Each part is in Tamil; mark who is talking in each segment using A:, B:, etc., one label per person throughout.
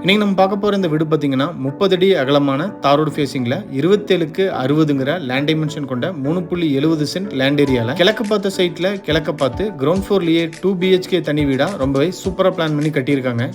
A: இன்னைக்கு நம்ம பார்க்க போகிற இந்த வீடு பார்த்தீங்கன்னா 30 அடி அகலமான தாரோடு ஃபேஸிங்கில் 27க்கு 60ங்கிற லேண்ட் டைமென்ஷன் கொண்ட 3.70 சென்ட் லேண்ட் ஏரியாவில் கிழக்கு பார்த்த சைட்டில் கிழக்க பார்த்து கிரவுண்ட் ஃப்ளோர்லேயே 2 BHK தனி வீடாக ரொம்பவே சூப்பராக பிளான் பண்ணி கட்டியிருக்காங்க.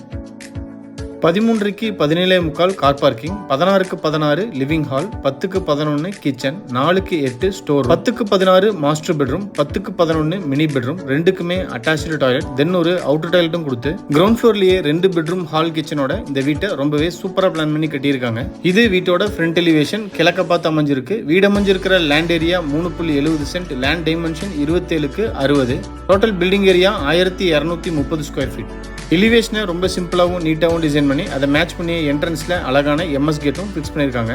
A: 13க்கு 17.25 கார் பார்க்கிங், 16க்கு 16 லிவிங் ஹால், 10க்கு 11 கிச்சன், 4க்கு 8 ஸ்டோர், 10க்கு 16 மாஸ்டர் பெட்ரூம், 10க்கு 11 மினி பெட்ரூம், ரெண்டுக்குமே அட்டாச்சு டாய்லெட், தென் ஒரு அவுட்டர் டாய்லெட்டும் கொடுத்து கிரவுண்ட் ஃப்ளோர்லயே 2 பெட்ரூம் ஹால் கிச்சனோட இந்த வீட்டை ரொம்பவே சூப்பரா பிளான் பண்ணி கட்டியிருக்காங்க. இது வீட்டோட ஃப்ரண்ட் எலிவேஷன் கிழக்க பார்த்து அமைஞ்சிருக்கு. வீடு அமைஞ்சிருக்கிற land area 3.70 cent, land dimension 27க்கு 60, total building area 1230 square feet. எலிவேஷனை ரொம்ப சிம்பிளாகவும் நீட்டாகவும் டிசைன் பண்ணி அதை மேட்ச் பண்ணி என்ட்ரன்ஸில் அழகான எம்எஸ் கேட்டும் ஃபிக்ஸ் பண்ணியிருக்காங்க.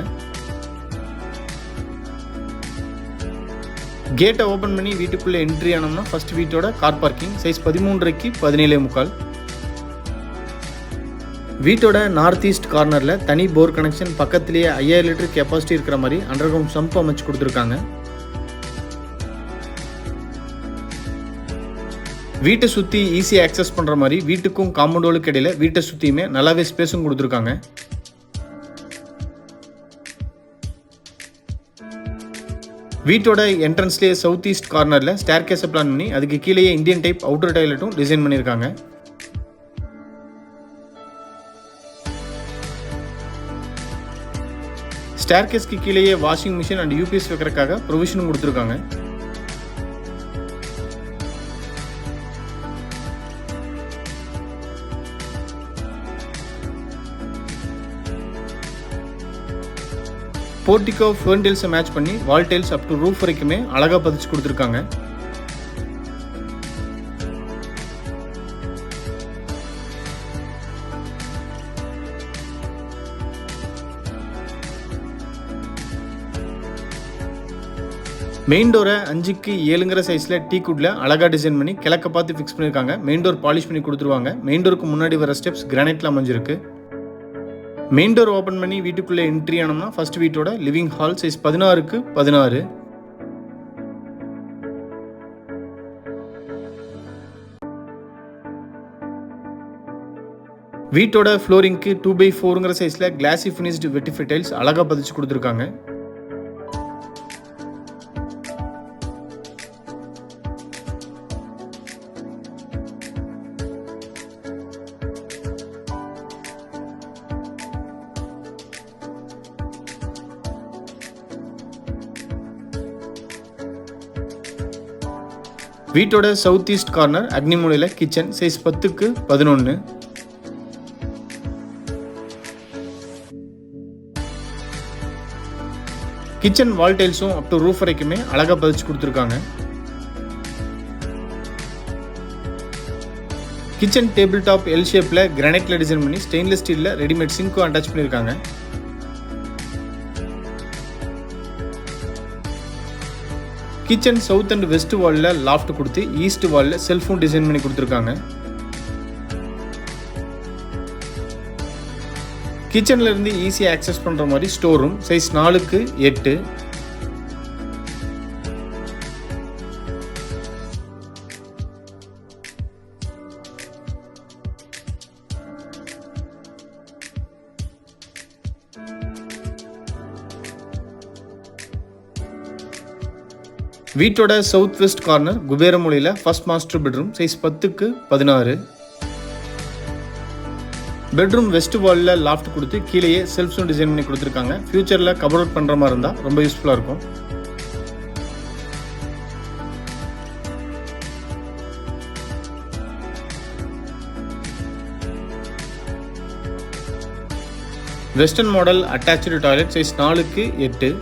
A: கேட்டை ஓப்பன் பண்ணி வீட்டுக்குள்ளே என்ட்ரி ஆனோம்னா ஃபர்ஸ்ட் வீட்டோட கார் பார்க்கிங் சைஸ் 13க்கு 17.25. வீட்டோட நார்த் ஈஸ்ட் கார்னரில் தனி போர் கனெக்ஷன், பக்கத்திலேயே 5000 லிட்டர் கெப்பாசிட்டி இருக்கிற மாதிரி அண்டர் கிரவுண்ட் சம்ப் அமைச்சு கொடுத்துருக்காங்க. வீட்டை சுற்றி ஈஸியாக ஆக்சஸ் பண்ணுற மாதிரி வீட்டுக்கும் காம்பவுண்டுகளுக்கு இடையில வீட்டை சுற்றியுமே நல்லாவே ஸ்பேஸும் கொடுத்துருக்காங்க. வீட்டோட என்ட்ரன்ஸ்லேயே சவுத் ஈஸ்ட் கார்னரில் ஸ்டேர் கேஸை பிளான் பண்ணி அதுக்கு கீழேயே இந்தியன் டைப் அவுட்டர் டாய்லெட்டும் டிசைன் பண்ணியிருக்காங்க. ஸ்டேர் கேஸ்க்கு கீழேயே வாஷிங் மிஷின் அண்ட் யூபிஎஸ் வைக்கிறதுக்காக ப்ரொவிஷனும் கொடுத்துருக்காங்க. போர்டிகோ ஃபர்ன் டைல்ஸை மேட்ச் பண்ணி wall tiles up to roof வரைக்குமே அழகாக பதிச்சு கொடுத்துருக்காங்க. மெயின் டோரை 5க்கு 7ங்கிற சைஸில் டீ குட்ல அழகாக டிசைன் பண்ணி கிழக்க பார்த்து ஃபிக்ஸ் பண்ணியிருக்காங்க. மெயின் டோர் பாலிஷ் பண்ணி கொடுத்துருவாங்க. மெயின் டோருக்கு முன்னாடி வர ஸ்டெப்ஸ் கிரானைட்ல அமைஞ்சிருக்கு. மெயின் டோர் ஓப்பன் பண்ணி வீட்டுக்குள்ளே என்ட்ரி ஆனோம்னா ஃபர்ஸ்ட் வீட்டோட லிவிங் ஹால் சைஸ் 16க்கு 16. வீட்டோட ஃப்ளோரிங்க்கு 2x4ங்கிற சைஸில் கிளாசி ஃபினிஷ்டு வெட்டிஃபை டைல்ஸ் அழகாக பதிச்சு கொடுத்துருக்காங்க. வீட்டோட சவுத் ஈஸ்ட் கார்னர் அக்னி மூலையில் கிச்சன் சைஸ் 10க்கு 11. கிச்சன் வால் டைல்ஸும் அப் டு ரூஃப் வரைக்குமே அழகாக பதிச்சு கொடுத்துருக்காங்க. கிச்சன் டேபிள் டாப் எல் ஷேப்பில் கிரானைட்ல டிசைன் பண்ணி ஸ்டெயின்லெஸ் ஸ்டீலில் ரெடிமேட் சிங்க்கும் அட்டாச் பண்ணியிருக்காங்க. கிச்சன் சவுத் அண்ட் வெஸ்ட் வாலில் லாஃப்ட் கொடுத்து ஈஸ்ட் வாலில் செல்ஃபும் டிசைன் பண்ணி கொடுத்துருக்காங்க. கிச்சன்ல இருந்து ஈஸியாக ஆக்சஸ் பண்ணுற மாதிரி ஸ்டோர் ரூம் சைஸ் 4க்கு 8. வீட்டோட சவுத் வெஸ்ட் கார்னர் குபேர மூலையில் ஃபர்ஸ்ட் மாஸ்டர் பெட்ரூம் சைஸ் 10க்கு 16. பெட்ரூம் வெஸ்ட் வாலில் லாஃப்ட் கொடுத்து கீழேயே செல்ஃப்ஸும் டிசைன் பண்ணி கொடுத்துருக்காங்க. ஃபியூச்சரில் கவர் அவுட் பண்ணுற மாதிரி இருந்தால் ரொம்ப யூஸ்ஃபுல்லாக இருக்கும். Western model attach toilet size 4க்கு 8.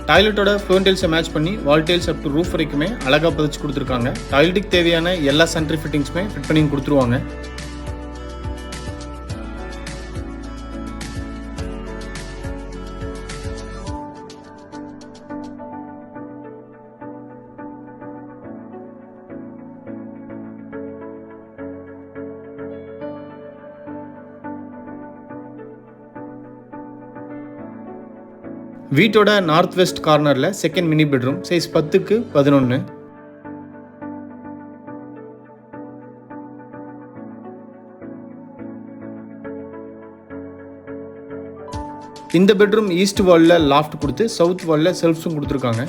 A: டாய்லெட்டோட ஃப்ளோர் டைல்ஸை மேட்ச் பண்ணி wall tiles up to roof வரைக்குமே அழகாக பதிச்சு கொடுத்துருக்காங்க. டாய்லெட்டுக்கு தேவையான எல்லா சானிட்டரி ஃபிட்டிங்ஸுமே ஃபிட் பண்ணி கொடுத்துருவாங்க. வீட்டோட நார்த் வெஸ்ட் கார்னரில் செகண்ட் மினி பெட்ரூம் சைஸ் 10க்கு 11. இந்த பெட்ரூம் ஈஸ்ட் வாலில் லாஃப்ட் கொடுத்து சவுத் வாலில் செல்ஃப்ஸும் கொடுத்துருக்காங்க.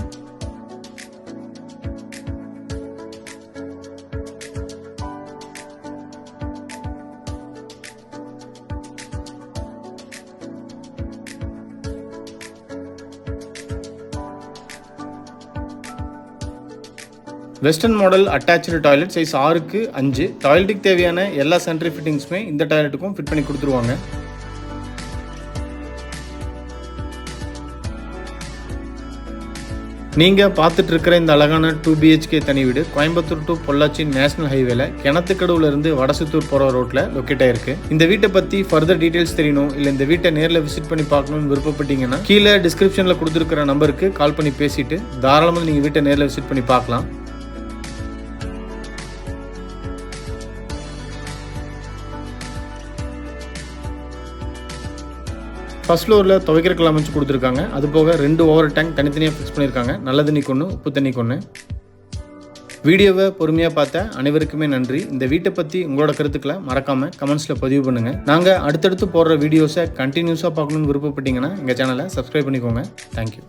A: Western model attach toilet size 6க்கு 5. டாய்லெட்டுக்கு தேவையான எல்லா சானிட்டரி ஃபிட்டிங்ஸுமே இந்த டாய்லெட்டுக்கும் ஃபிட் பண்ணி கொடுத்துருவாங்க. நீங்கள் பார்த்துட்டு இருக்கிற இந்த அழகான 2 BHK தனி வீடு கோயம்புத்தூர் டு பொள்ளாச்சி நேஷனல் ஹைவேல கிணத்துக்கடவுல இருந்து வடசுத்தூர் போகிற ரோட்டில் லொக்கேட் ஆயிருக்கு. இந்த வீட்டை பற்றி ஃபர்தர் டீட்டெயில்ஸ் தெரியணும், இல்லை இந்த வீட்டை நேரில் விசிட் பண்ணி பார்க்கணும்னு விருப்பப்பட்டீங்கன்னா கீழே டிஸ்கிரிப்ஷனில் கொடுத்துருக்கிற நம்பருக்கு கால் பண்ணி பேசிட்டு தாராளமாக நீங்கள் வீட்டை நேரில் விசிட் பண்ணி பார்க்கலாம். ஃபர்ஸ்ட் ஃப்ளோரில் துவைக்கிறக்கெல்லாம் அமைச்சு கொடுத்துருக்காங்க. அது போக 2 ஓவர் டேங்க் தனித்தனியாக ஃபிக்ஸ் பண்ணியிருக்காங்க. நல்ல தண்ணி கொன்று, உப்பு தண்ணி கொன்று. வீடியோவை பொறுமையாக பார்த்த அனைவருக்குமே நன்றி. இந்த வீட்டை பற்றி உங்களோட கருத்துக்களை மறக்காமல் கமெண்ட்ஸில் பதிவு பண்ணுங்கள். நாங்கள் அடுத்தடுத்து போடுற வீடியோஸை கண்டினியூஸாக பார்க்கணுன்னு விருப்பப்பட்டீங்கன்னா எங்கள் சேனலை சப்ஸ்கிரைப் பண்ணிக்கோங்க. தேங்க்யூ.